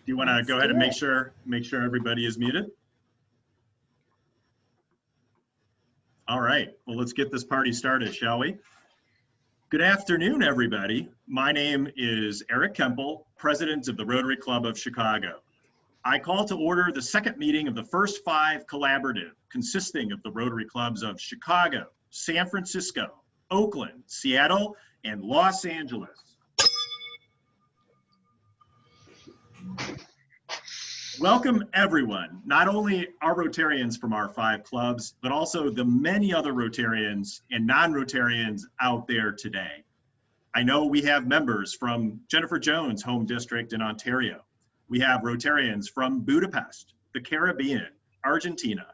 Do you want to go ahead and make sure everybody is muted? All right, well, let's get this party started, shall we? Good afternoon, everybody. My name is Eric Kempel, President of the Rotary Club of Chicago. I call to order the second meeting of the First Five Collaborative, consisting of the Rotary Clubs of Chicago, San Francisco, Oakland, Seattle, and Los Angeles. Welcome everyone, not only our Rotarians from our five clubs, but also the many other Rotarians and non-Rotarians out there today. I know we have members from Jennifer Jones' home district in Ontario. We have Rotarians from Budapest, the Caribbean, Argentina,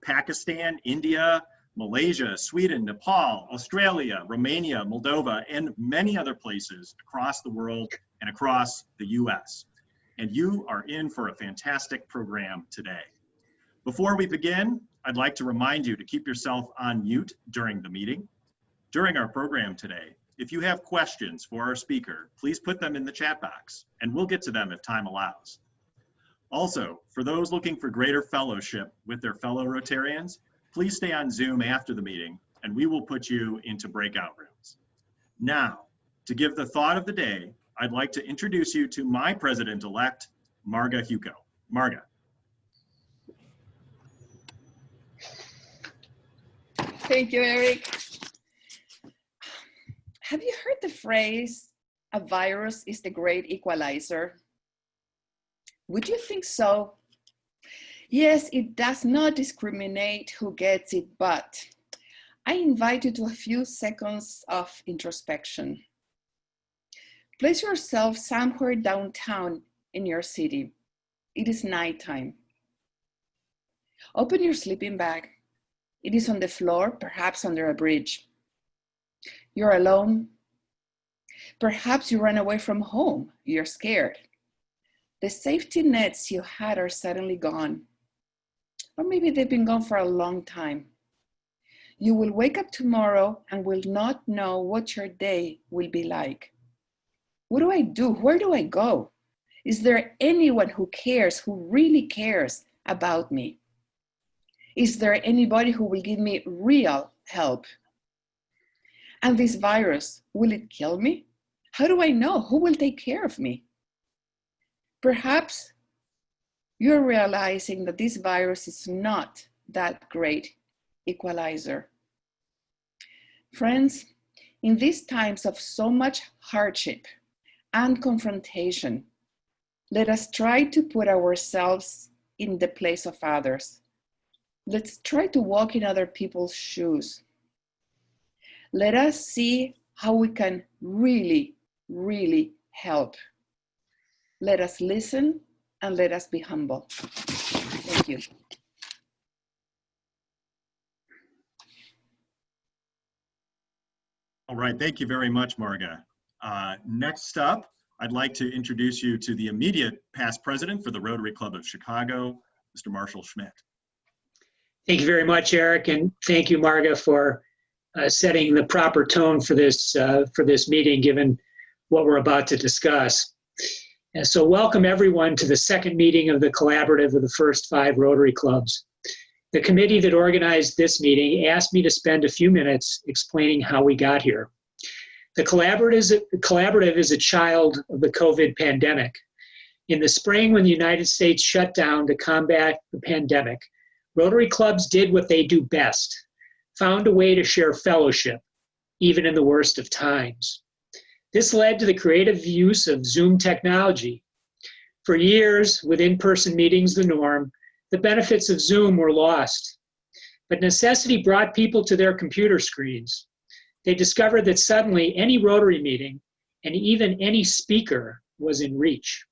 Pakistan, India, Malaysia, Sweden, Nepal, Australia, Romania, Moldova, and many other places across the world and across the US. And you are in for a fantastic program today. Before we begin, I'd like to remind you to keep yourself on mute during the meeting. During our program today, if you have questions for our speaker, please put them in the chat box and we'll get to them if time allows. Also, for those looking for greater fellowship with their fellow Rotarians, please stay on Zoom after the meeting and we will put you into breakout rooms. Now, to give the thought of the day, I'd like to introduce you to my president-elect, Marga Hugo. Marga. Thank you, Eric. Have you heard the phrase, a virus is the great equalizer? Would you think so? Yes, it does not discriminate who gets it, but I invite you to a few seconds of introspection. Place yourself somewhere downtown in your city. It is nighttime. Open your sleeping bag. It is on the floor, perhaps under a bridge. You're alone. Perhaps you ran away from home. You're scared. The safety nets you had are suddenly gone. Or maybe they've been gone for a long time. You will wake up tomorrow and will not know what your day will be like. What do I do? Where do I go? Is there anyone who cares, who really cares about me? Is there anybody who will give me real help? And this virus, will it kill me? How do I know? Who will take care of me? Perhaps you're realizing that this virus is not that great equalizer. Friends, in these times of so much hardship and confrontation, let us try to put ourselves in the place of others. Let's try to walk in other people's shoes. Let us see how we can really, really help. Let us listen and let us be humble. Thank you. All right, thank you very much, Marga. Next up, I'd like to introduce you to the immediate past president for the Rotary Club of Chicago, Mr. Marshall Schmidt. Thank you very much, Eric, and thank you, Marga, for setting the proper tone for this meeting, given what we're about to discuss. And so welcome everyone to the second meeting of the collaborative of the First Five Rotary Clubs. The committee that organized this meeting asked me to spend a few minutes explaining how we got here. The collaborative is a child of the COVID pandemic. In the spring, when the United States shut down to combat the pandemic, Rotary clubs did what they do best, found a way to share fellowship, even in the worst of times. This led to the creative use of Zoom technology. For years, with in-person meetings the norm, the benefits of Zoom were lost. But necessity brought people to their computer screens. They discovered that suddenly any Rotary meeting and even any speaker was in reach.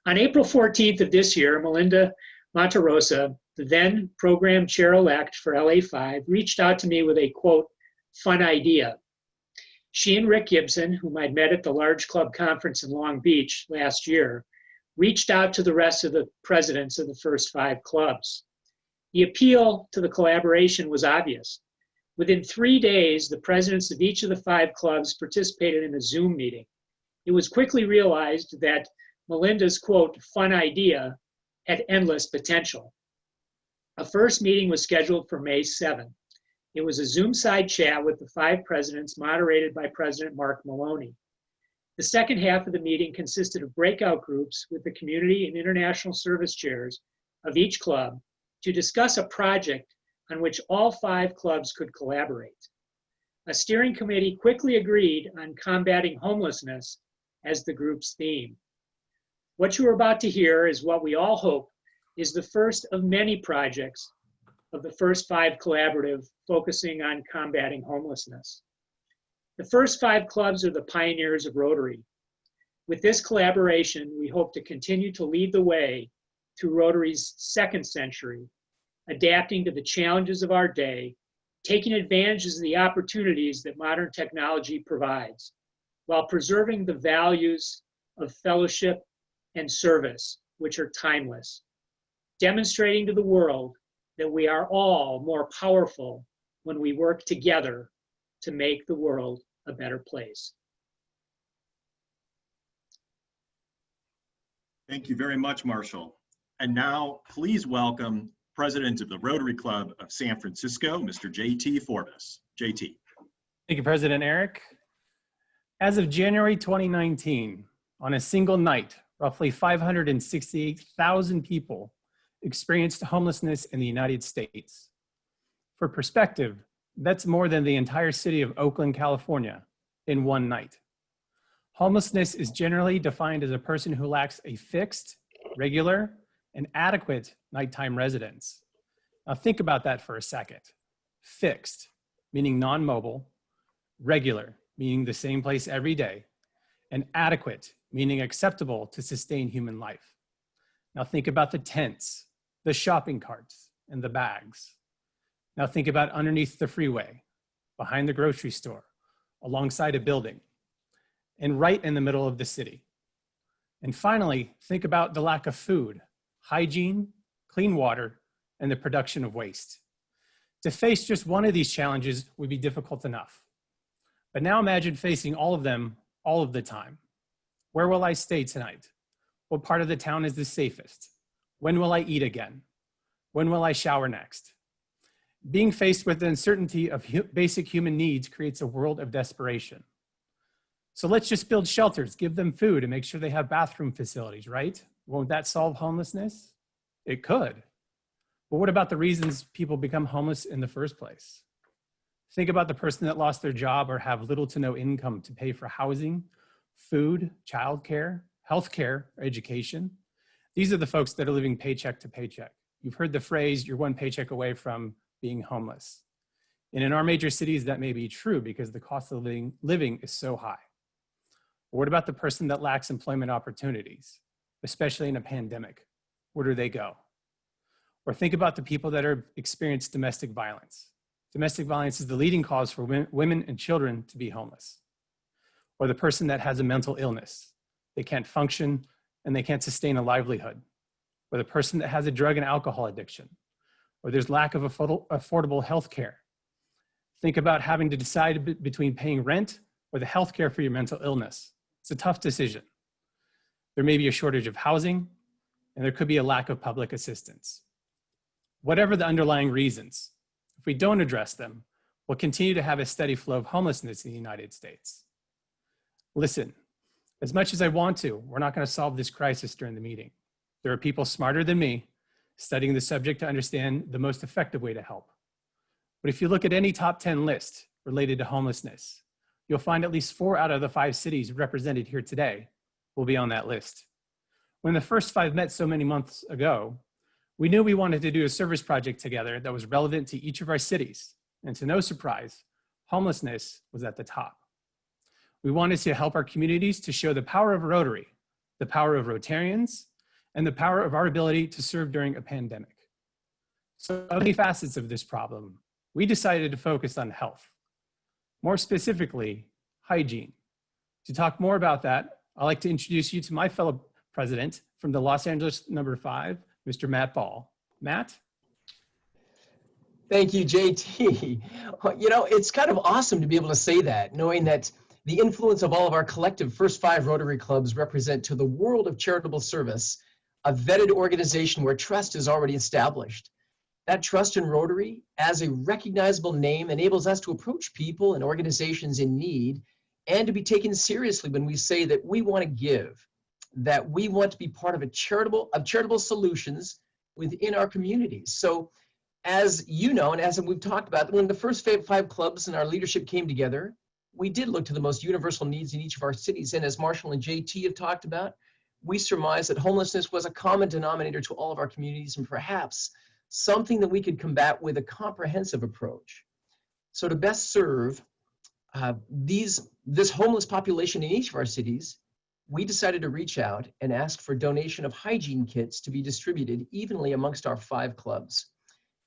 On April 14th of this year, Melinda Monterosa, the then program chair-elect for LA5, reached out to me with a, quote, fun idea. She and Rick Gibson, whom I'd met at the large club conference in Long Beach last year, reached out to the rest of the presidents of the First Five clubs. The appeal to the collaboration was obvious. Within 3 days, the presidents of each of the 5 clubs participated in a Zoom meeting. It was quickly realized that Melinda's, quote, fun idea had endless potential. A first meeting was scheduled for May 7th. It was a Zoom side chat with the 5 presidents moderated by President Mark Maloney. The second half of the meeting consisted of breakout groups with the community and international service chairs of each club to discuss a project on which all 5 clubs could collaborate. A steering committee quickly agreed on combating homelessness as the group's theme. What you are about to hear is what we all hope is the first of many projects of the first 5 collaborative focusing on combating homelessness. The first 5 clubs are the pioneers of Rotary. With this collaboration, we hope to continue to lead the way through Rotary's 2nd century, adapting to the challenges of our day, taking advantage of the opportunities that modern technology provides, while preserving the values of fellowship and service, which are timeless, demonstrating to the world that we are all more powerful when we work together to make the world a better place. Thank you very much, Marshall. And now, please welcome President of the Rotary Club of San Francisco, Mr. J.T. Forbes. J.T. Thank you, President Eric. As of January 2019, on a single night, roughly 568,000 people experienced homelessness in the United States. For perspective, that's more than the entire city of Oakland, California, in one night. Homelessness is generally defined as a person who lacks a fixed, regular, and adequate nighttime residence. Now think about that for a second. Fixed, meaning non-mobile; regular, meaning the same place every day; and adequate, meaning acceptable to sustain human life. Now think about the tents, the shopping carts, and the bags. Now think about underneath the freeway, behind the grocery store, alongside a building, and right in the middle of the city. And finally, think about the lack of food, hygiene, clean water, and the production of waste. To face just one of these challenges would be difficult enough. But now imagine facing all of them all of the time. Where will I stay tonight? What part of the town is the safest? When will I eat again? When will I shower next? Being faced with the uncertainty of basic human needs creates a world of desperation. So let's just build shelters, give them food, and make sure they have bathroom facilities, right? Won't that solve homelessness? It could. But what about the reasons people become homeless in the first place? Think about the person that lost their job or have little to no income to pay for housing, food, childcare, healthcare, or education. These are the folks that are living paycheck to paycheck. You've heard the phrase, you're one paycheck away from being homeless. And in our major cities, that may be true because the cost of living is so high. But what about the person that lacks employment opportunities, especially in a pandemic? Where do they go? Or think about the people that are experiencing domestic violence. Domestic violence is the leading cause for women and children to be homeless. Or the person that has a mental illness. They can't function and they can't sustain a livelihood. Or the person that has a drug and alcohol addiction. Or there's lack of affordable health care. Think about having to decide between paying rent or the health care for your mental illness. It's a tough decision. There may be a shortage of housing, and there could be a lack of public assistance. Whatever the underlying reasons, if we don't address them, we'll continue to have a steady flow of homelessness in the United States. Listen, as much as I want to, we're not going to solve this crisis during the meeting. There are people smarter than me studying the subject to understand the most effective way to help. But if you look at any top 10 list related to homelessness, you'll find at least 4 out of the 5 cities represented here today will be on that list. When the first 5 met so many months ago, we knew we wanted to do a service project together that was relevant to each of our cities. And to no surprise, homelessness was at the top. We wanted to help our communities to show the power of Rotary, the power of Rotarians, and the power of our ability to serve during a pandemic. So of many facets of this problem, we decided to focus on health. More specifically, hygiene. To talk more about that, I'd like to introduce you to my fellow president from the Los Angeles number 5, Mr. Matt Ball. Matt? Thank you, JT. You know, it's kind of awesome to be able to say that, knowing that The influence of all of our collective first 5 Rotary clubs represent to the world of charitable service a vetted organization where trust is already established. That trust in Rotary as a recognizable name enables us to approach people and organizations in need and to be taken seriously when we say that we want to give, that we want to be part of charitable solutions within our communities. So as you know, and as we've talked about, when the first 5 clubs and our leadership came together, we did look to the most universal needs in each of our cities. And as Marshall and JT have talked about, we surmised that homelessness was a common denominator to all of our communities and perhaps something that we could combat with a comprehensive approach. So to best serve this homeless population in each of our cities, we decided to reach out and ask for donation of hygiene kits to be distributed evenly amongst our 5 clubs.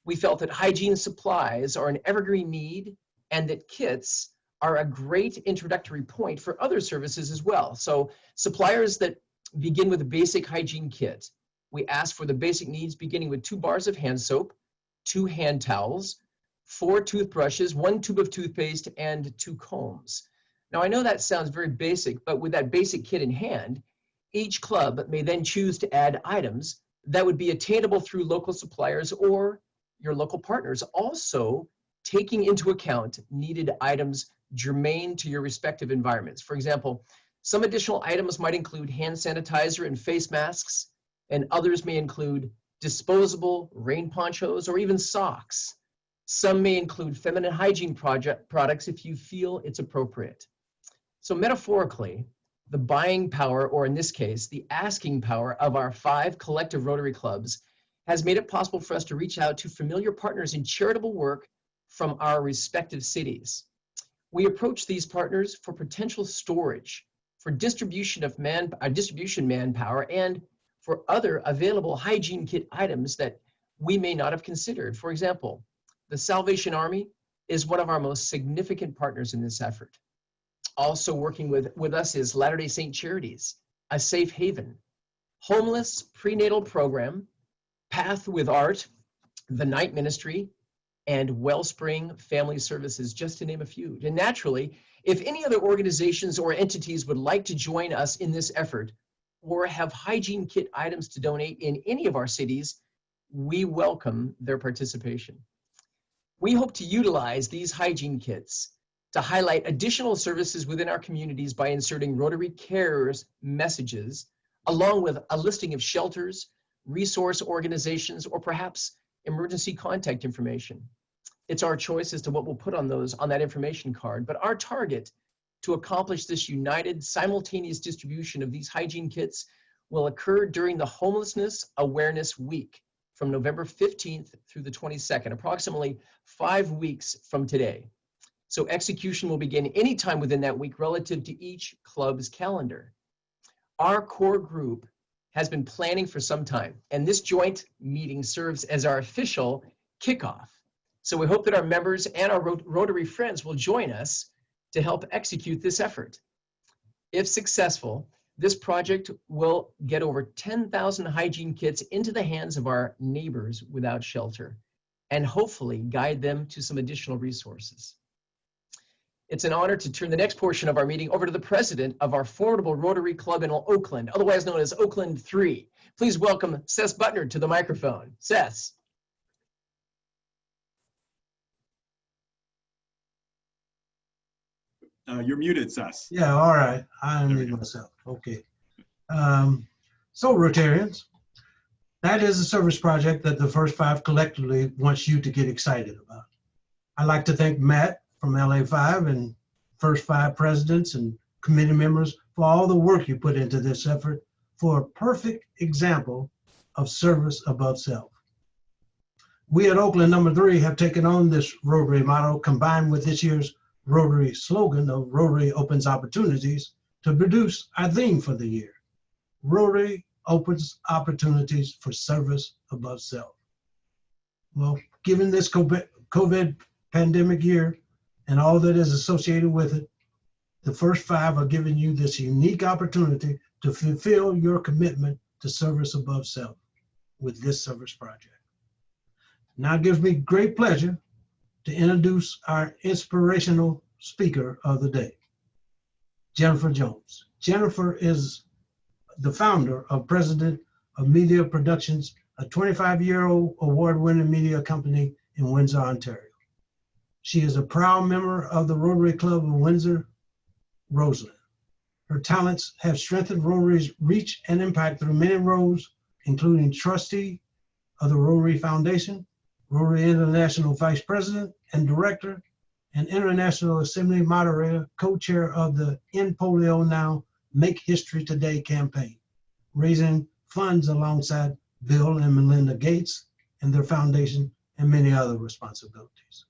We felt that hygiene supplies are an evergreen need and that kits are a great introductory point for other services as well. So suppliers that begin with a basic hygiene kit. We ask for the basic needs beginning with 2 bars of hand soap, 2 hand towels, 4 toothbrushes, 1 tube of toothpaste, and 2 combs. Now I know that sounds very basic, but with that basic kit in hand, each club may then choose to add items that would be attainable through local suppliers or your local partners, also taking into account needed items germane to your respective environments. For example, some additional items might include hand sanitizer and face masks, and others may include disposable rain ponchos or even socks. Some may include feminine hygiene products if you feel it's appropriate. So metaphorically, the buying power, or in this case, the asking power of our 5 collective Rotary clubs has made it possible for us to reach out to familiar partners in charitable work from our respective cities. We approach these partners for potential storage, for distribution manpower, and for other available hygiene kit items that we may not have considered. For example, the Salvation Army is one of our most significant partners in this effort. Also working with us is Latter-day Saint Charities, a safe haven, homeless prenatal program, Path with Art, the Night Ministry, and Wellspring Family Services, just to name a few. And naturally, if any other organizations or entities would like to join us in this effort or have hygiene kit items to donate in any of our cities, we welcome their participation. We hope to utilize these hygiene kits to highlight additional services within our communities by inserting Rotary Cares messages, along with a listing of shelters, resource organizations, or perhaps emergency contact information. It's our choice as to what we'll put on that information card, but our target to accomplish this united, simultaneous distribution of these hygiene kits will occur during the Homelessness Awareness Week from November 15th through the 22nd, approximately 5 weeks from today. So execution will begin anytime within that week relative to each club's calendar. Our core group has been planning for some time, and this joint meeting serves as our official kickoff. So we hope that our members and our Rotary friends will join us to help execute this effort. If successful, this project will get over 10,000 hygiene kits into the hands of our neighbors without shelter and hopefully guide them to some additional resources. It's an honor to turn the next portion of our meeting over to the president of our formidable Rotary Club in Oakland, otherwise known as Oakland 3. Please welcome Seth Butner to the microphone. Seth. You're muted, Seth. Yeah, all right. I unmute myself. Okay. So Rotarians, that is a service project that the First Five collectively wants you to get excited about. I'd like to thank Matt from LA5 and First Five presidents and committee members for all the work you put into this effort for a perfect example of service above self. We at Oakland number 3 have taken on this Rotary motto combined with this year's Rotary slogan of Rotary opens opportunities to produce our theme for the year. Rotary opens opportunities for service above self. Well, given this COVID pandemic year and all that is associated with it, the First Five are giving you this unique opportunity to fulfill your commitment to service above self with this service project. Now it gives me great pleasure to introduce our inspirational speaker of the day. Jennifer Jones. Jennifer is the founder of President of Media Productions, a 25-year-old award-winning media company in Windsor, Ontario. She is a proud member of the Rotary Club of Windsor, Roseland. Her talents have strengthened Rotary's reach and impact through many roles, including trustee of the Rotary Foundation, Rotary International Vice President and Director, and International Assembly Moderator, co-chair of the End Polio Now, Make History Today campaign, raising funds alongside Bill and Melinda Gates and their foundation and many other responsibilities.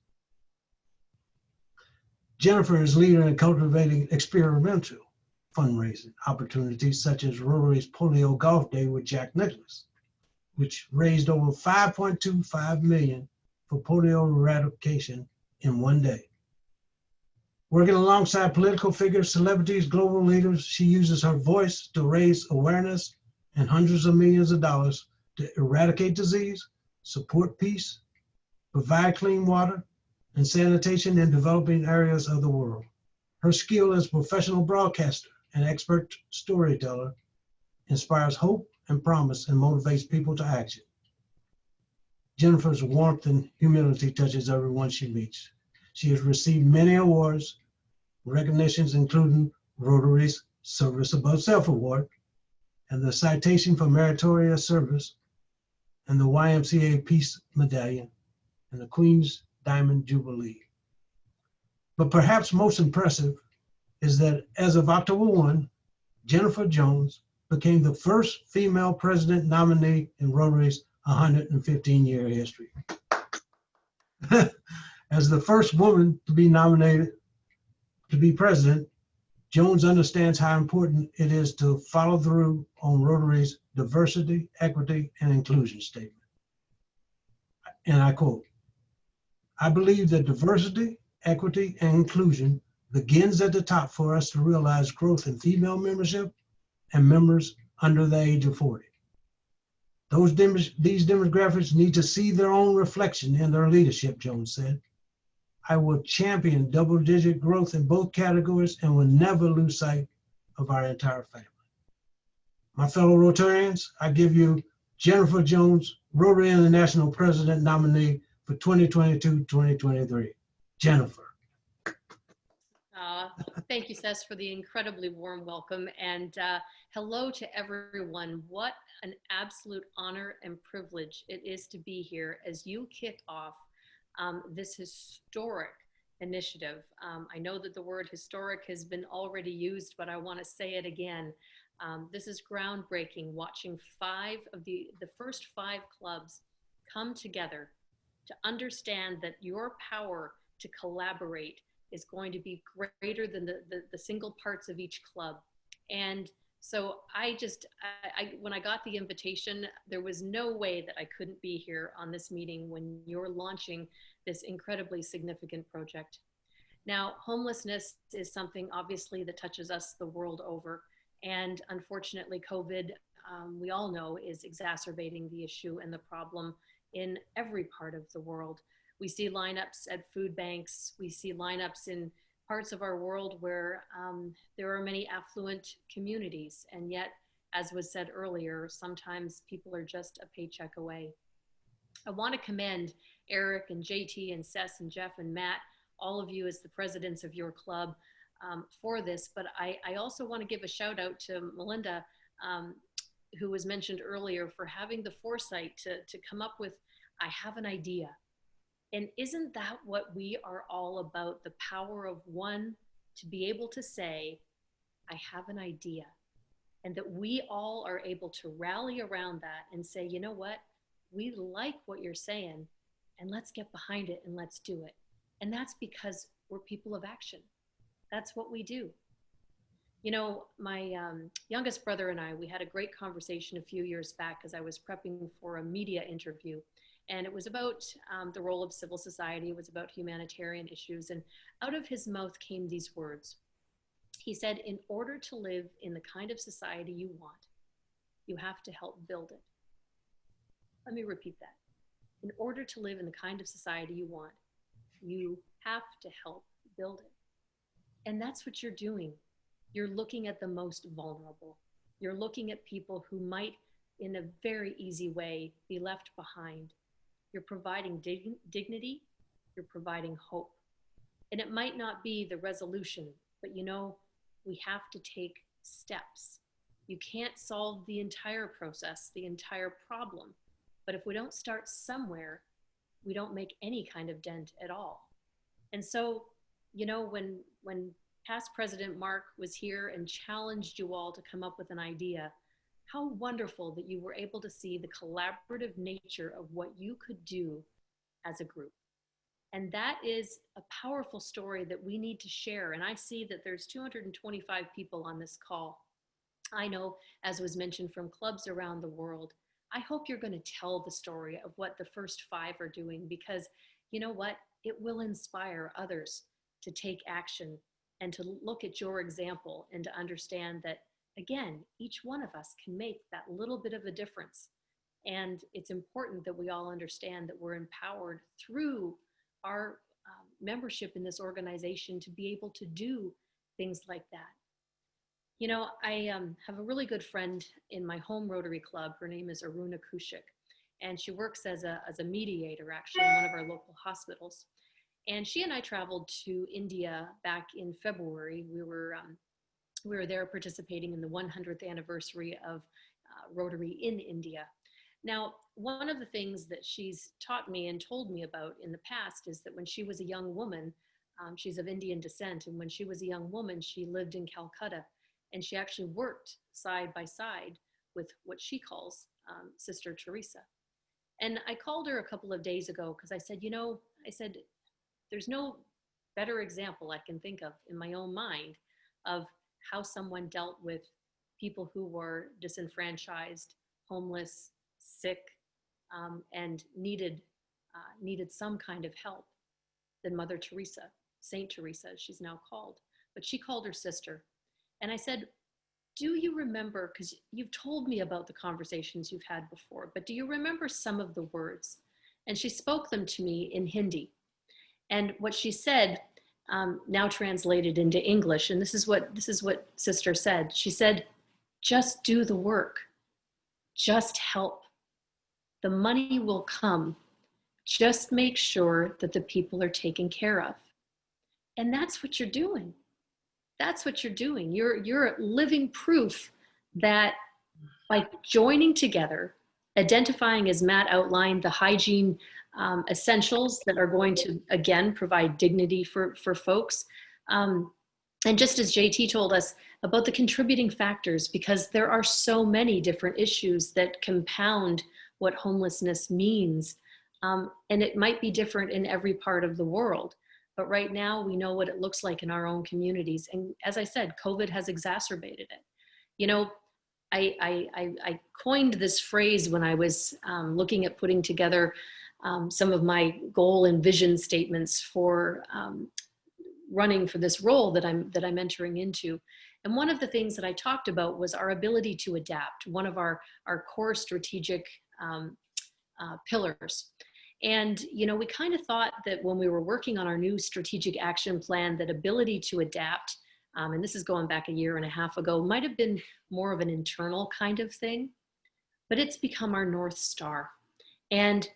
Jennifer is leader in cultivating experimental fundraising opportunities such as Rotary's Polio Golf Day with Jack Nicklaus, which raised over $5.25 million for polio eradication in one day. Working alongside political figures, celebrities, global leaders, she uses her voice to raise awareness and hundreds of millions of dollars to eradicate disease, support peace, provide clean water and sanitation in developing areas of the world. Her skill as professional broadcaster and expert storyteller inspires hope and promise and motivates people to action. Jennifer's warmth and humility touches everyone she meets. She has received many awards, recognitions including Rotary's Service Above Self Award and the Citation for Meritorious Service and the YMCA Peace Medallion and the Queen's Diamond Jubilee. But perhaps most impressive is that as of October 1, Jennifer Jones became the first female president nominee in Rotary's 115-year history. As the first woman to be nominated to be president, Jones understands how important it is to follow through on Rotary's diversity, equity, and inclusion statement. And I quote, "I believe that diversity, equity, and inclusion begins at the top for us to realize growth in female membership and members under the age of 40. These demographics need to see their own reflection in their leadership," Jones said. "I will champion double-digit growth in both categories and will never lose sight of our entire family." My fellow Rotarians, I give you Jennifer Jones, Rotary International President nominee for 2022-2023. Jennifer. Thank you, Seth, for the incredibly warm welcome, and hello to everyone. What an absolute honor and privilege it is to be here as you kick off this historic initiative. I know that the word historic has been already used, but I want to say it again. This is groundbreaking, watching the first 5 clubs come together to understand that your power to collaborate is going to be greater than the single parts of each club. And so when I got the invitation, there was no way that I couldn't be here on this meeting when you're launching this incredibly significant project. Now, homelessness is something obviously that touches us the world over. And unfortunately, COVID, we all know, is exacerbating the issue and the problem in every part of the world. We see lineups at food banks. We see lineups in parts of our world where there are many affluent communities. And yet, as was said earlier, sometimes people are just a paycheck away. I want to commend Eric and JT and Seth and Jeff and Matt, all of you as the presidents of your club for this. But I also want to give a shout out to Melinda, who was mentioned earlier, for having the foresight to come up with, I have an idea. And isn't that what we are all about? The power of one to be able to say, I have an idea. And that we all are able to rally around that and say, you know what? We like what you're saying, and let's get behind it and let's do it. And that's because we're people of action. That's what we do. You know, my youngest brother and I, we had a great conversation a few years back as I was prepping for a media interview. And it was about the role of civil society. It was about humanitarian issues. And out of his mouth came these words. He said, in order to live in the kind of society you want, you have to help build it. Let me repeat that. In order to live in the kind of society you want, you have to help build it. And that's what you're doing. you're looking at the most vulnerable. You're looking at people who might, in a very easy way, be left behind. You're providing dignity, you're providing hope. And it might not be the resolution, but you know, we have to take steps. You can't solve the entire process, the entire problem. But if we don't start somewhere, we don't make any kind of dent at all. And so, you know, when past President Mark was here and challenged you all to come up with an idea, how wonderful that you were able to see the collaborative nature of what you could do as a group. And that is a powerful story that we need to share. And I see that there's 225 people on this call. I know, as was mentioned, from clubs around the world. I hope you're going to tell the story of what the first 5 are doing, because you know what? It will inspire others to take action and to look at your example and to understand that, again, each one of us can make that little bit of a difference. And it's important that we all understand that we're empowered through our membership in this organization to be able to do things like that. You know, I have a really good friend in my home Rotary Club. Her name is Aruna Kushik, and she works as a mediator, actually, in one of our local hospitals. And she and I traveled to India back in February. We were there participating in the 100th anniversary of Rotary in India. Now, one of the things that she's taught me and told me about in the past is that when she was a young woman, she's of Indian descent, and when she was a young woman, she lived in Calcutta, and she actually worked side by side with what she calls Sister Teresa. And I called her a couple of days ago because I said, you know, there's no better example I can think of in my own mind of how someone dealt with people who were disenfranchised, homeless, sick, and needed some kind of help than Mother Teresa, Saint Teresa, as she's now called. But she called her sister. And I said, do you remember, because you've told me about the conversations you've had before, but do you remember some of the words? And she spoke them to me in Hindi. And what she said, now translated into English, and this is what Sister said. She said, just do the work. Just help. The money will come. Just make sure that the people are taken care of. And that's what you're doing. That's what you're doing. You're living proof that by joining together, identifying, as Matt outlined, the hygiene essentials that are going to, again, provide dignity for folks. And just as JT told us about the contributing factors, because there are so many different issues that compound what homelessness means. And it might be different in every part of the world. But right now, we know what it looks like in our own communities. And as I said, COVID has exacerbated it. You know, I coined this phrase when I was looking at putting together some of my goal and vision statements for running for this role that I'm entering into. And one of the things that I talked about was our ability to adapt, one of our core strategic pillars. And, you know, we kind of thought that when we were working on our new strategic action plan, that ability to adapt, and this is going back 1.5 years ago, might have been more of an internal kind of thing, but it's become our North Star. And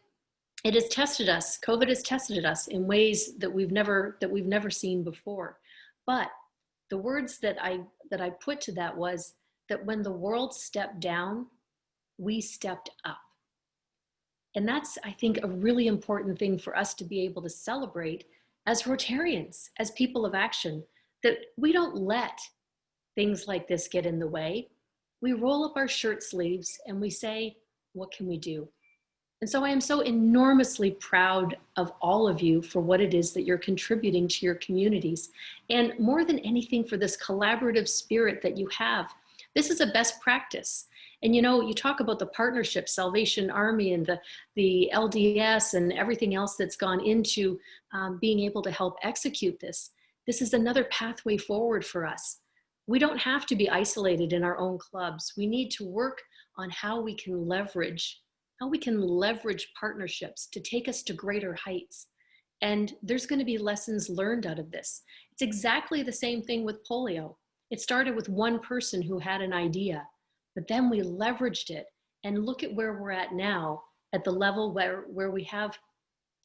it has tested us. COVID has tested us in ways that we've never seen before. But the words that I put to that was that when the world stepped down, we stepped up. And that's, I think, a really important thing for us to be able to celebrate as Rotarians, as people of action, that we don't let things like this get in the way. We roll up our shirt sleeves and we say, what can we do? And so I am so enormously proud of all of you for what it is that you're contributing to your communities. And more than anything, for this collaborative spirit that you have. This is a best practice. And you know, you talk about the partnership, Salvation Army and the LDS and everything else that's gone into being able to help execute this. This is another pathway forward for us. We don't have to be isolated in our own clubs. We need to work on how we can leverage partnerships to take us to greater heights. And there's going to be lessons learned out of this. It's exactly the same thing with polio. It started with one person who had an idea, but then we leveraged it. And look at where we're at now, at the level where we have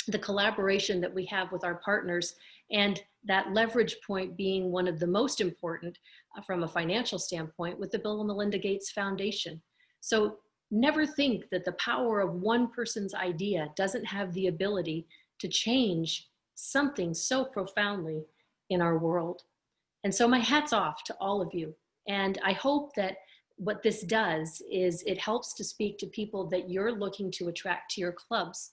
the collaboration that we have with our partners, and that leverage point being one of the most important from a financial standpoint with the Bill and Melinda Gates Foundation. So never think that the power of one person's idea doesn't have the ability to change something so profoundly in our world. And so my hat's off to all of you. And I hope that what this does is it helps to speak to people that you're looking to attract to your clubs.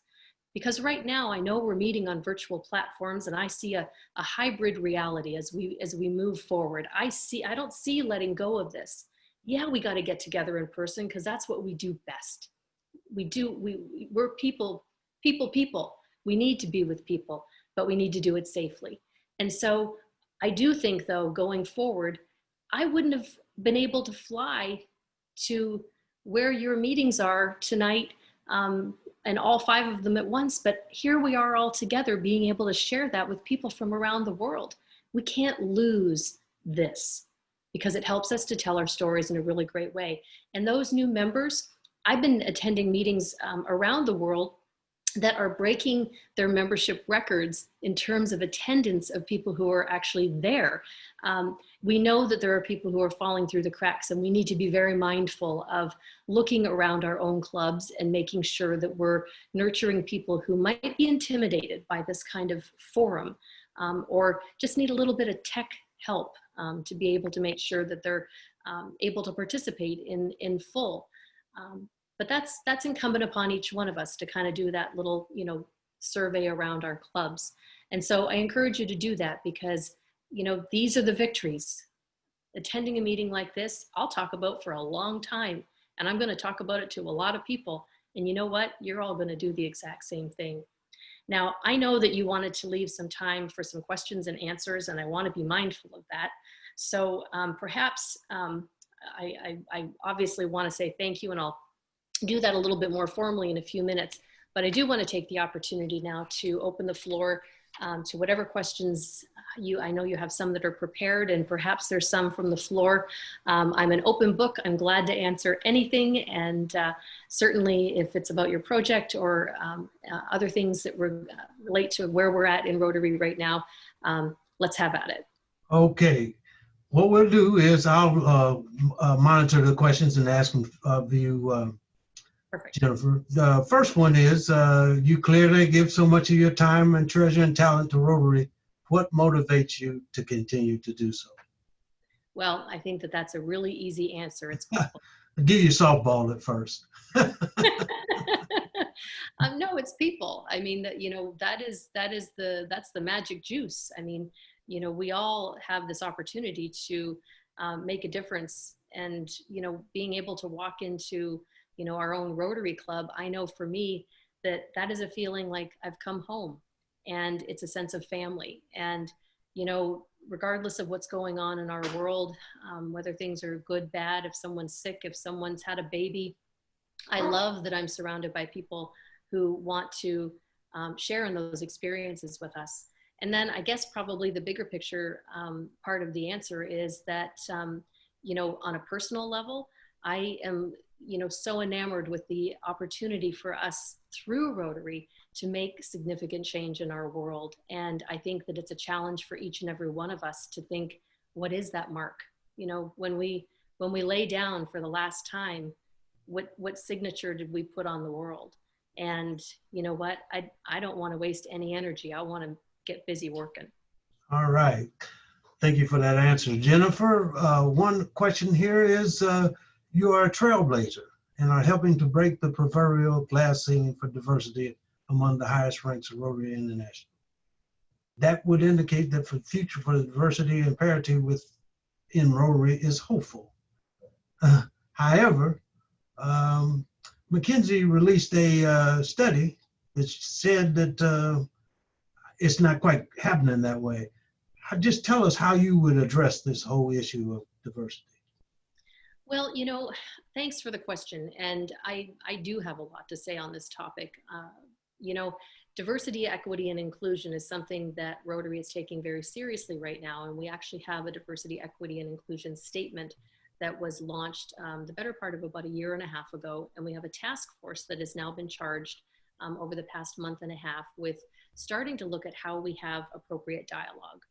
Because right now, I know we're meeting on virtual platforms, and I see a hybrid reality as we move forward. I don't see letting go of this. Yeah, we got to get together in person because that's what we do best. We're people. We need to be with people, but we need to do it safely. And so I do think, though, going forward, I wouldn't have been able to fly to where your meetings are tonight, and all 5 of them at once, but here we are all together being able to share that with people from around the world. We can't lose this because it helps us to tell our stories in a really great way. And those new members, I've been attending meetings around the world that are breaking their membership records in terms of attendance of people who are actually there. We know that there are people who are falling through the cracks, and we need to be very mindful of looking around our own clubs and making sure that we're nurturing people who might be intimidated by this kind of forum, or just need a little bit of tech help to be able to make sure that they're able to participate in full. But that's incumbent upon each one of us to kind of do that little, survey around our clubs. And so I encourage you to do that because, these are the victories. Attending a meeting like this, I'll talk about for a long time, and I'm going to talk about it to a lot of people. And you know what? You're all going to do the exact same thing. Now, I know that you wanted to leave some time for some questions and answers, and I want to be mindful of that. So perhaps I obviously want to say thank you, and I'll do that a little bit more formally in a few minutes, but I do want to take the opportunity now to open the floor to whatever questions I know you have some that are prepared, and perhaps there's some from the floor. I'm an open book. I'm glad to answer anything, and certainly if it's about your project or other things that relate to where we're at in Rotary right now, let's have at it. Okay. What we'll do is I'll monitor the questions and ask them of you, Perfect. Jennifer. The first one is, you clearly give so much of your time and treasure and talent to Rotary. What motivates you to continue to do so? Well, I think that that's a really easy answer. It's people. I'll give you a softball at first. No, it's people. I mean, that's the magic juice. I mean, we all have this opportunity to make a difference, and, being able to walk into, our own Rotary Club, I know for me that is a feeling like I've come home, and it's a sense of family. And, regardless of what's going on in our world, whether things are good, bad, if someone's sick, if someone's had a baby, I love that I'm surrounded by people who want to share in those experiences with us. And then I guess probably the bigger picture part of the answer is that, on a personal level, I am, so enamored with the opportunity for us through Rotary to make significant change in our world. And I think that it's a challenge for each and every one of us to think, what is that mark? When we lay down for the last time, what signature did we put on the world? And you know what? I don't want to waste any energy. I want to get busy working. All right. Thank you for that answer. Jennifer, one question here is, you are a trailblazer and are helping to break the proverbial glass ceiling for diversity among the highest ranks of Rotary International. That would indicate that the future for the diversity and parity within Rotary is hopeful. However, McKinsey released a study that said that it's not quite happening that way. Just tell us how you would address this whole issue of diversity. Well, thanks for the question. And I do have a lot to say on this topic. Diversity, equity, and inclusion is something that Rotary is taking very seriously right now. And we actually have a diversity, equity, and inclusion statement that was launched the better part of about a year and a half ago. And we have a task force that has now been charged over the past month and a half with starting to look at how we have appropriate dialogue.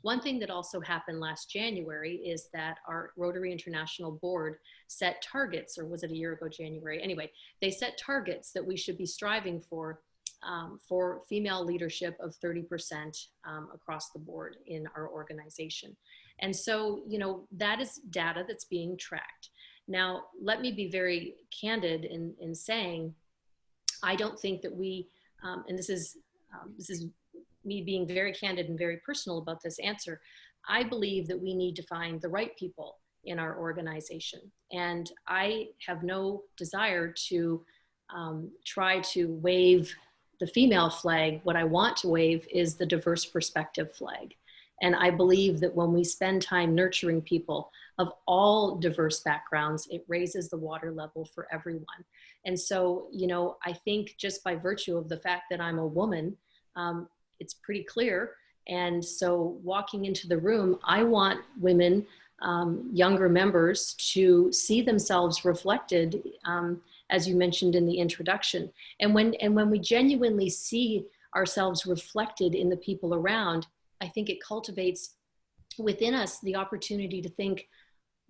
One thing that also happened last January is that our Rotary International Board set targets, or was it a year ago, January? Anyway, they set targets that we should be striving for female leadership of 30% across the board in our organization. And so, you know, that is data that's being tracked. Now, let me be very candid in saying, I don't think that we, and this is me being very candid and very personal about this answer, I believe that we need to find the right people in our organization. And I have no desire to try to wave the female flag. What I want to wave is the diverse perspective flag. And I believe that when we spend time nurturing people of all diverse backgrounds, it raises the water level for everyone. And so, you know, I think just by virtue of the fact that I'm a woman, it's pretty clear. And so walking into the room, I want women, younger members, to see themselves reflected, as you mentioned in the introduction. And when we genuinely see ourselves reflected in the people around, I think it cultivates within us the opportunity to think,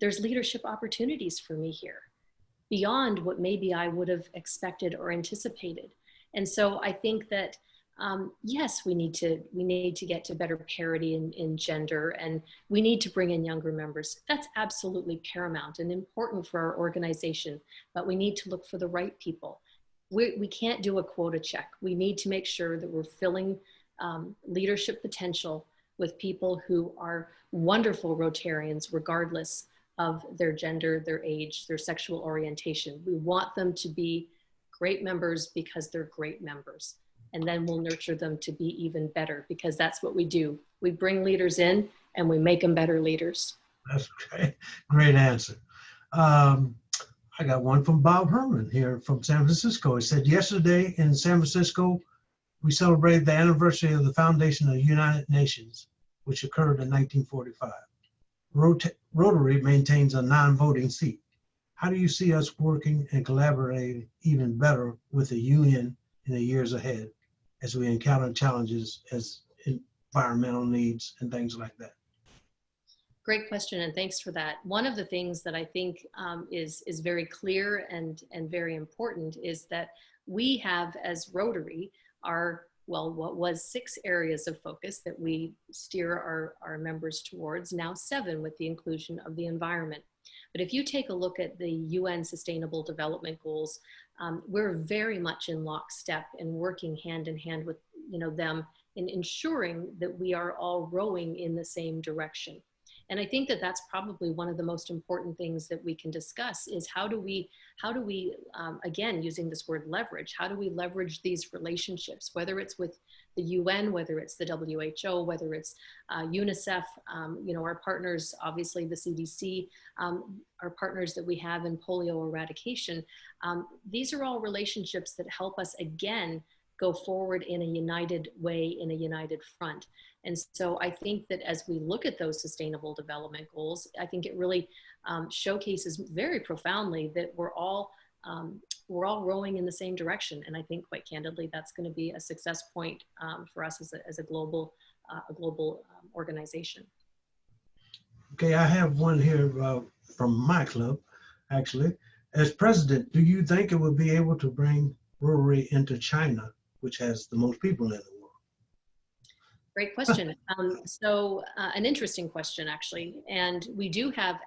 there's leadership opportunities for me here, beyond what maybe I would have expected or anticipated. And so I think that yes, we need to get to better parity in gender, and we need to bring in younger members. That's absolutely paramount and important for our organization, but we need to look for the right people. We can't do a quota check. We need to make sure that we're filling leadership potential with people who are wonderful Rotarians, regardless of their gender, their age, their sexual orientation. We want them to be great members because they're great members. And then we'll nurture them to be even better, because that's what we do. We bring leaders in and we make them better leaders. That's great. Great answer. I got one from Bob Herman here from San Francisco. He said, yesterday in San Francisco, we celebrated the anniversary of the foundation of the United Nations, which occurred in 1945. Rotary maintains a non-voting seat. How do you see us working and collaborating even better with the union in the years ahead as we encounter challenges as environmental needs and things like that? Great question, and thanks for that. One of the things that I think is very clear and very important is that we have, as Rotary, what was 6 areas of focus that we steer our members towards, now 7 with the inclusion of the environment. But if you take a look at the UN Sustainable Development Goals, we're very much in lockstep and working hand in hand with them in ensuring that we are all rowing in the same direction. And I think that that's probably one of the most important things that we can discuss is how do we again, using this word leverage, how do we leverage these relationships, whether it's with the UN, whether it's the WHO, whether it's UNICEF, our partners, obviously the CDC, our partners that we have in polio eradication. These are all relationships that help us, again, go forward in a united way, in a united front. And so I think that as we look at those sustainable development goals, I think it really showcases very profoundly that we're all rowing in the same direction. And I think, quite candidly, that's going to be a success point for us as a global organization. Okay, I have one here from my club, actually. As president, do you think it would be able to bring Rotary into China, which has the most people in it? Great question. An interesting question, actually. And we do have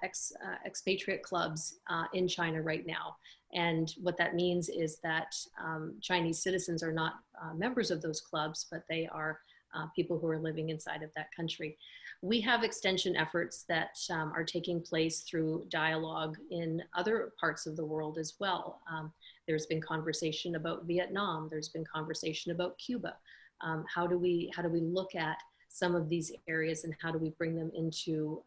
expatriate clubs in China right now. And what that means is that Chinese citizens are not members of those clubs, but they are people who are living inside of that country. We have extension efforts that are taking place through dialogue in other parts of the world as well. There's been conversation about Vietnam. There's been conversation about Cuba. How do we look at some of these areas and how do we bring them into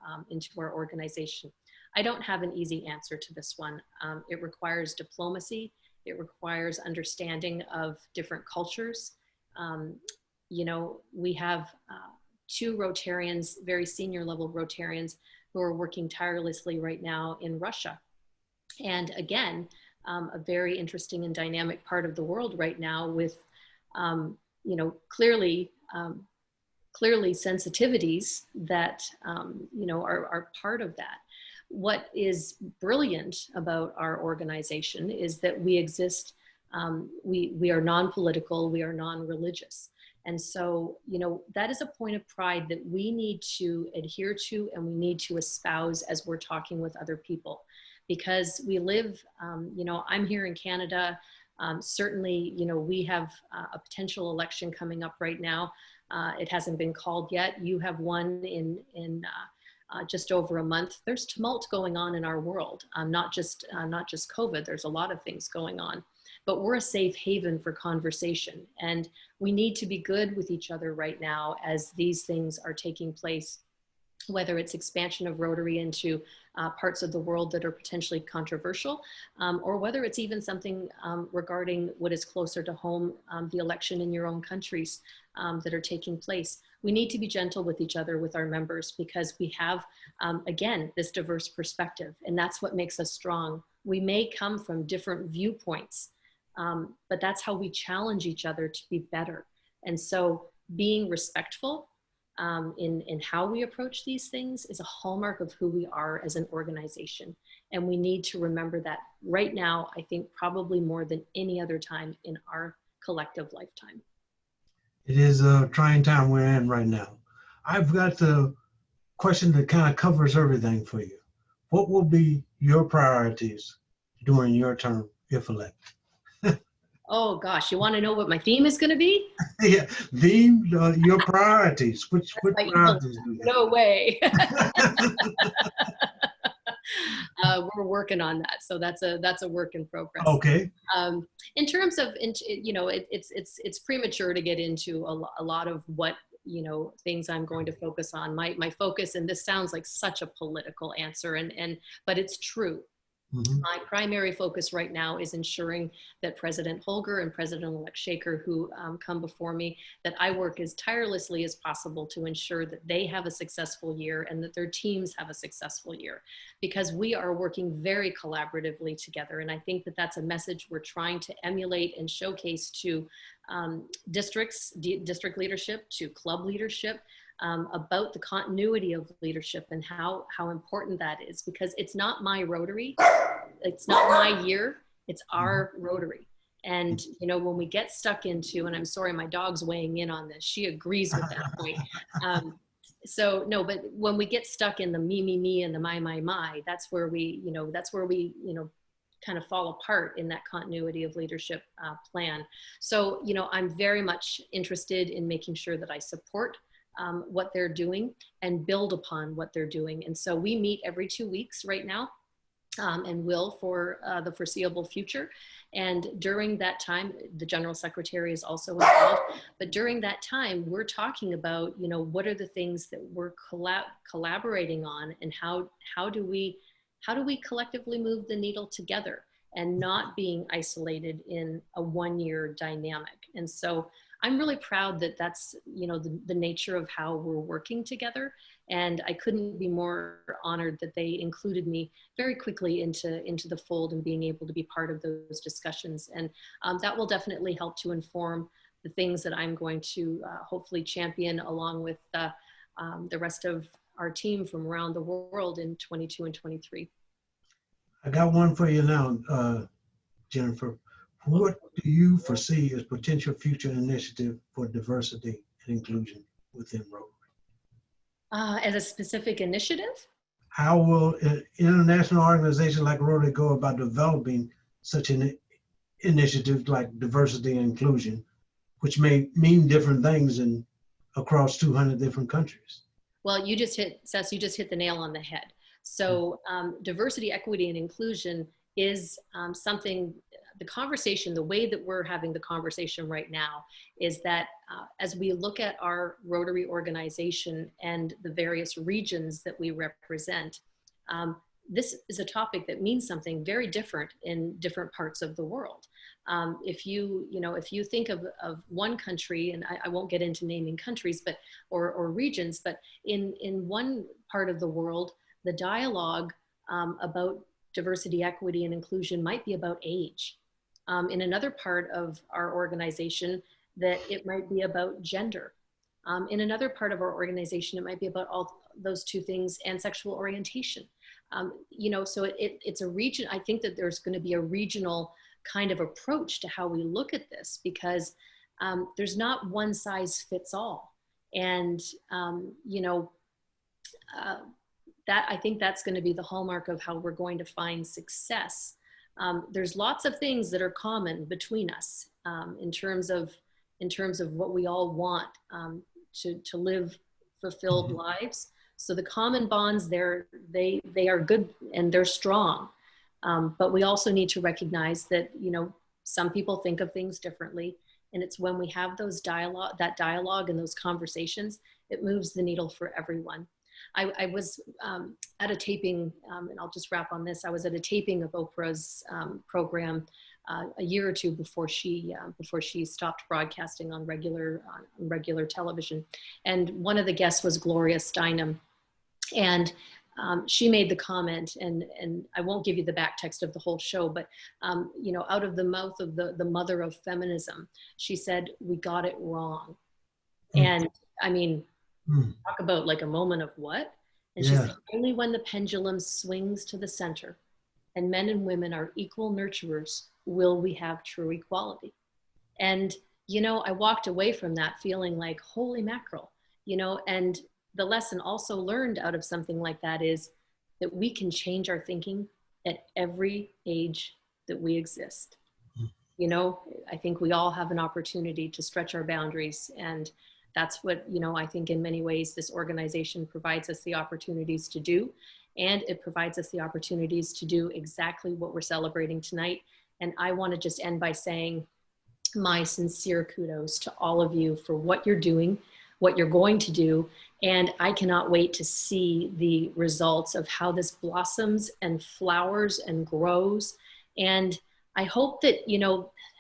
our organization? I don't have an easy answer to this one. It requires diplomacy. It requires understanding of different cultures. You know, we have two Rotarians, very senior level Rotarians, who are working tirelessly right now in Russia. And again, a very interesting and dynamic part of the world right now with, you know, clearly sensitivities that, you know, are part of that. What is brilliant about our organization is that we exist, we are non-political, we are non-religious. And so, you know, that is a point of pride that we need to adhere to and we need to espouse as we're talking with other people. Because we live, you know, I'm here in Canada. Certainly, you know, we have a potential election coming up right now. It hasn't been called yet. You have one in just over a month. There's tumult going on in our world, not just COVID. There's a lot of things going on. But we're a safe haven for conversation. And we need to be good with each other right now as these things are taking place, whether it's expansion of Rotary into parts of the world that are potentially controversial, or whether it's even something regarding what is closer to home, the election in your own countries that are taking place. We need to be gentle with each other, with our members, because we have, again, this diverse perspective, and that's what makes us strong. We may come from different viewpoints, but that's how we challenge each other to be better. And so being respectful in how we approach these things is a hallmark of who we are as an organization. And we need to remember that right now, I think probably more than any other time in our collective lifetime. It is a trying time we're in right now. I've got the question that kind of covers everything for you. What will be your priorities during your term, if elected? Oh gosh, you want to know what my theme is going to be? Yeah, your priorities. Which priorities do you have? No way. We're working on that, so that's a work in progress. Okay. In terms of, you know, it's premature to get into a lot of what, you know, things I'm going to focus on. My focus, and this sounds like such a political answer, but it's true. Mm-hmm. My primary focus right now is ensuring that President Holger and President-elect Shaker, who come before me, that I work as tirelessly as possible to ensure that they have a successful year and that their teams have a successful year, because we are working very collaboratively together. And I think that that's a message we're trying to emulate and showcase to district leadership, to club leadership, about the continuity of leadership and how important that is, because it's not my Rotary, it's not my year, it's our Rotary. And, you know, when we get stuck into, and I'm sorry, my dog's weighing in on this, she agrees with that point. So no, but when we get stuck in the me, and the my, that's where we, you know, kind of fall apart in that continuity of leadership plan. So, you know, I'm very much interested in making sure that I support what they're doing and build upon what they're doing. And so we meet every 2 weeks right now, and will for the foreseeable future. And during that time, the General Secretary is also involved, but during that time, we're talking about, you know, what are the things that we're collaborating on, and how do we collectively move the needle together and not being isolated in a one-year dynamic. And so I'm really proud that that's, you know, the nature of how we're working together. And I couldn't be more honored that they included me very quickly into the fold and being able to be part of those discussions. And that will definitely help to inform the things that I'm going to hopefully champion along with the rest of our team from around the world in 22 and 23. I got one for you now, Jennifer. What do you foresee as potential future initiative for diversity and inclusion within Rotary? As a specific initiative? How will an international organization like Rotary go about developing such an initiative like diversity and inclusion, which may mean different things across 200 different countries? Well, you just hit the nail on the head. So diversity, equity, and inclusion is something, the way that we're having the conversation right now is that as we look at our Rotary organization and the various regions that we represent, this is a topic that means something very different in different parts of the world. If you think of one country, and I won't get into naming countries, but or regions, but in one part of the world, the dialogue about diversity, equity, and inclusion might be about age. In another part of our organization, that it might be about gender. In another part of our organization, it might be about all those two things and sexual orientation. So it's a region. I think that there's going to be a regional kind of approach to how we look at this, because there's not one size fits all. And, that I think that's going to be the hallmark of how we're going to find success. There's lots of things that are common between us in terms of what we all want to live fulfilled lives. So the common bonds there, they are good and they're strong. But we also need to recognize that, some people think of things differently. And it's when we have that dialogue and those conversations, it moves the needle for everyone. I was at a taping, and I'll just wrap on this. I was at a taping of Oprah's program a year or two before she stopped broadcasting on regular television. And one of the guests was Gloria Steinem. And she made the comment, and I won't give you the back text of the whole show, but out of the mouth of the mother of feminism, she said, "We got it wrong." And I mean, talk about like a moment of what? And she said, "Only when the pendulum swings to the center and men and women are equal nurturers will we have true equality." And, I walked away from that feeling like, holy mackerel, and the lesson also learned out of something like that is that we can change our thinking at every age that we exist. I think we all have an opportunity to stretch our boundaries, and that's what, I think in many ways this organization provides us the opportunities to do, and it provides us the opportunities to do exactly what we're celebrating tonight. And I want to just end by saying my sincere kudos to all of you for what you're doing, what you're going to do. And I cannot wait to see the results of how this blossoms and flowers and grows. And I hope that,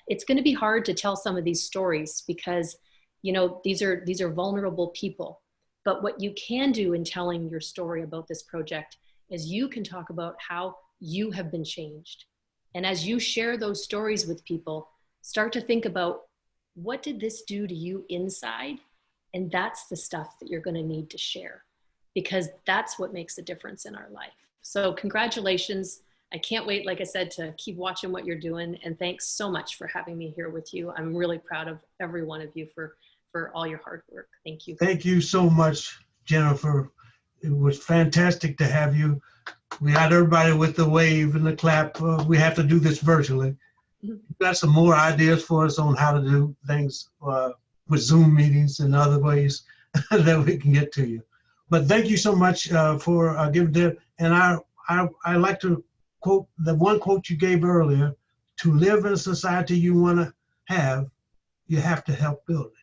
it's going to be hard to tell some of these stories because, these are vulnerable people. But what you can do in telling your story about this project is you can talk about how you have been changed. And as you share those stories with people, start to think about, what did this do to you inside? And that's the stuff that you're going to need to share, because that's what makes a difference in our life. So congratulations. I can't wait, like I said, to keep watching what you're doing. And thanks so much for having me here with you. I'm really proud of every one of you for all your hard work. Thank you. Thank you so much, Jennifer. It was fantastic to have you. We had everybody with the wave and the clap. We have to do this virtually. You got some more ideas for us on how to do things with Zoom meetings and other ways that we can get to you. But thank you so much for giving that. And I like to quote the one quote you gave earlier: to live in a society you want to have, you have to help build it.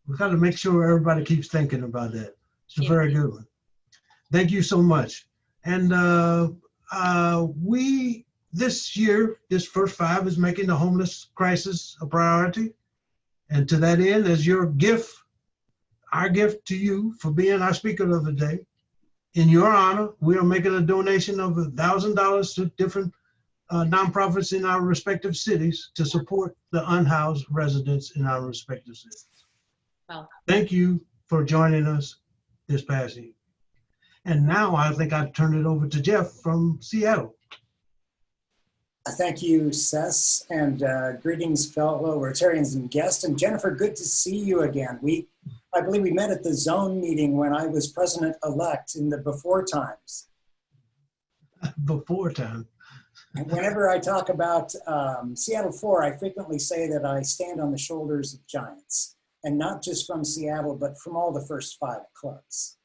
We've got to make sure everybody keeps thinking about that. It's a very good one. Thank you so much. And this year, this first five is making the homeless crisis a priority. And to that end, as your gift, our gift to you for being our speaker of the day, in your honor, we are making a donation of $1,000 to different nonprofits in our respective cities to support the unhoused residents in our respective cities. Wow. Thank you for joining us this past evening. And now I think I'll turn it over to Jeff from Seattle. Thank you, Sess, and greetings, fellow Rotarians and guests. And Jennifer, good to see you again. I believe we met at the zone meeting when I was president-elect in the before times. Before time. Whenever I talk about Seattle 4, I frequently say that I stand on the shoulders of giants, and not just from Seattle, but from all the first 5 clubs.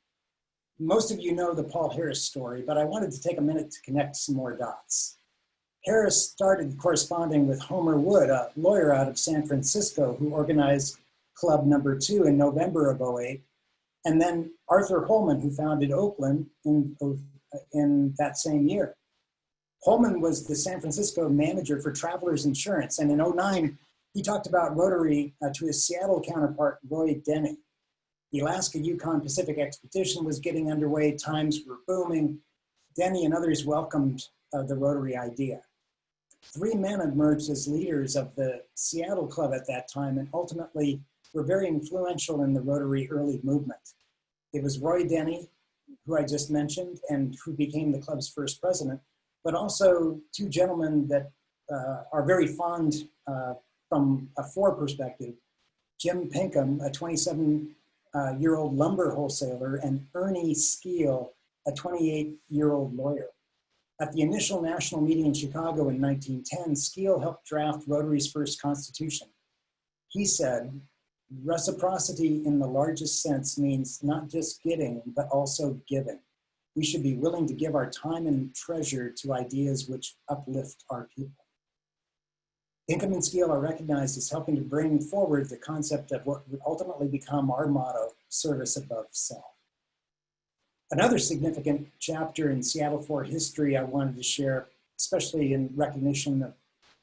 Most of you know the Paul Harris story, but I wanted to take a minute to connect some more dots. Harris started corresponding with Homer Wood, a lawyer out of San Francisco who organized Club Number 2 in November of '08, and then Arthur Holman, who founded Oakland in in that same year. Holman was the San Francisco manager for Travelers Insurance, and in '09, he talked about Rotary to his Seattle counterpart, Roy Denny. The Alaska Yukon Pacific expedition was getting underway, times were booming. Denny and others welcomed the Rotary idea. 3 men emerged as leaders of the Seattle Club at that time and ultimately were very influential in the Rotary early movement. It was Roy Denny, who I just mentioned, and who became the club's first president, but also 2 gentlemen that are very fond from a FOR perspective, Jim Pinkham, a 27-year-old lumber wholesaler, and Ernie Skeel, a 28-year-old lawyer. At the initial national meeting in Chicago in 1910, Skeel helped draft Rotary's first constitution. He said, "Reciprocity in the largest sense means not just getting, but also giving. We should be willing to give our time and treasure to ideas which uplift our people." Pinkham and Skeel are recognized as helping to bring forward the concept of what would ultimately become our motto, service above self. Another significant chapter in Seattle FOR history I wanted to share, especially in recognition of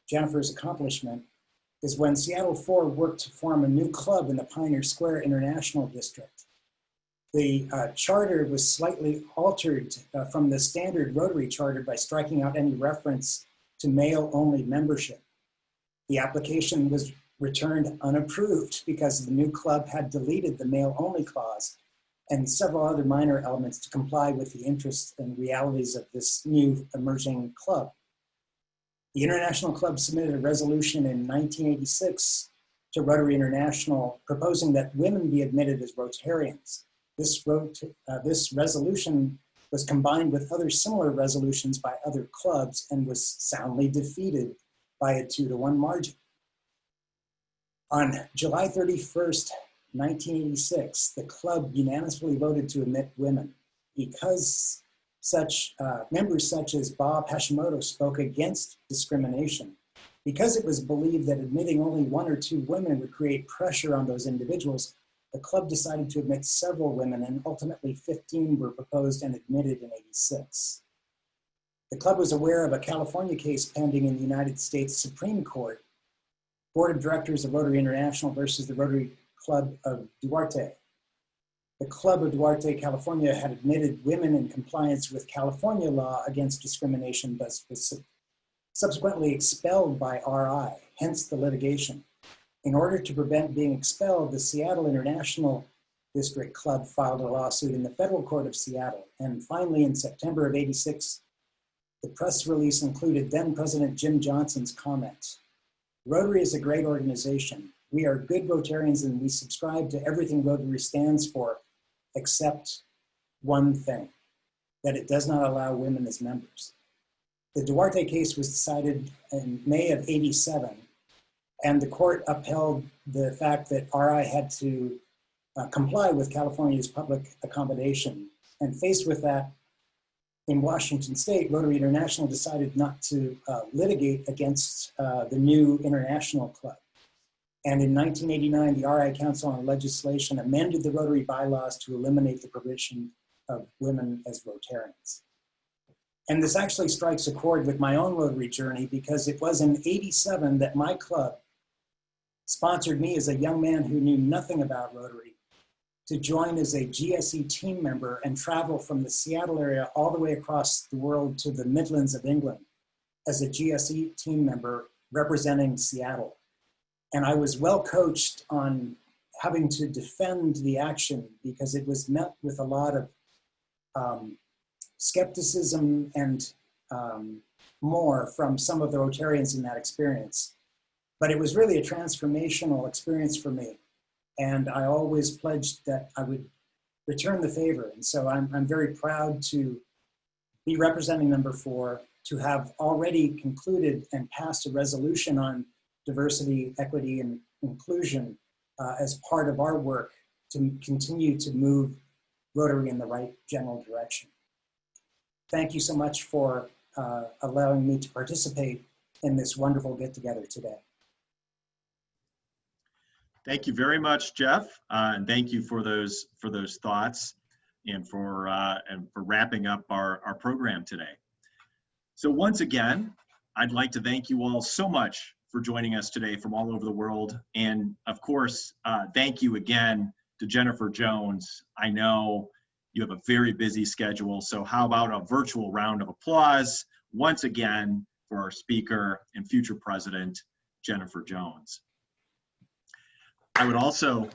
Jennifer's accomplishment, is when Seattle FOR worked to form a new club in the Pioneer Square International District. The charter was slightly altered from the standard Rotary charter by striking out any reference to male-only membership. The application was returned unapproved because the new club had deleted the male-only clause and several other minor elements to comply with the interests and realities of this new emerging club. The International Club submitted a resolution in 1986 to Rotary International proposing that women be admitted as Rotarians. This resolution was combined with other similar resolutions by other clubs and was soundly defeated by a 2-to-1 margin. On July 31st, 1986, the club unanimously voted to admit women because members such as Bob Hashimoto spoke against discrimination. Because it was believed that admitting only 1 or 2 women would create pressure on those individuals, the club decided to admit several women, and ultimately 15 were proposed and admitted in '86. The club was aware of a California case pending in the United States Supreme Court, Board of Directors of Rotary International versus the Rotary Club of Duarte. The Club of Duarte, California had admitted women in compliance with California law against discrimination, but was subsequently expelled by RI, hence the litigation. In order to prevent being expelled, the Seattle International District Club filed a lawsuit in the Federal Court of Seattle. And finally, in September of '86, the press release included then President Jim Johnson's comment. "Rotary is a great organization. We are good Rotarians and we subscribe to everything Rotary stands for, except one thing, that it does not allow women as members." The Duarte case was decided in May of '87, and the court upheld the fact that RI had to comply with California's public accommodation. And faced with that, in Washington State, Rotary International decided not to litigate against the new international club. And in 1989, the RI Council on Legislation amended the Rotary bylaws to eliminate the provision of women as Rotarians. And this actually strikes a chord with my own Rotary journey, because it was in '87 that my club sponsored me as a young man who knew nothing about Rotary to join as a GSE team member and travel from the Seattle area all the way across the world to the Midlands of England as a GSE team member representing Seattle. And I was well coached on having to defend the action because it was met with a lot of skepticism and more from some of the Rotarians in that experience. But it was really a transformational experience for me. And I always pledged that I would return the favor. And so I'm very proud to be representing number 4, to have already concluded and passed a resolution on diversity, equity, and inclusion as part of our work to continue to move Rotary in the right general direction. Thank you so much for allowing me to participate in this wonderful get-together today. Thank you very much, Jeff, and thank you for those thoughts. and for wrapping up our program today. So once again, I'd like to thank you all so much for joining us today from all over the world. And of course, thank you again to Jennifer Jones. I know you have a very busy schedule, so how about a virtual round of applause once again for our speaker and future president, Jennifer Jones. I would also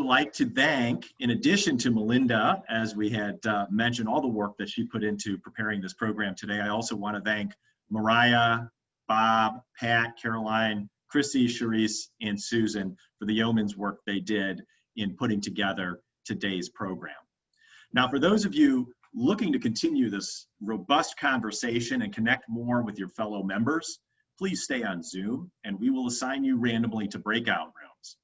like to thank, in addition to Melinda, as we had mentioned, all the work that she put into preparing this program today. I also want to thank Mariah, Bob, Pat, Caroline, Chrissy, Charisse, and Susan for the yeoman's work they did in putting together today's program. Now, for those of you looking to continue this robust conversation and connect more with your fellow members, please stay on Zoom and we will assign you randomly to breakout rooms.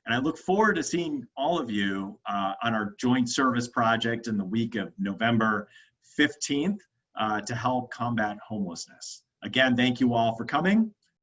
And I look forward to seeing all of you on our joint service project in the week of November 15th to help combat homelessness. Again, thank you all for coming,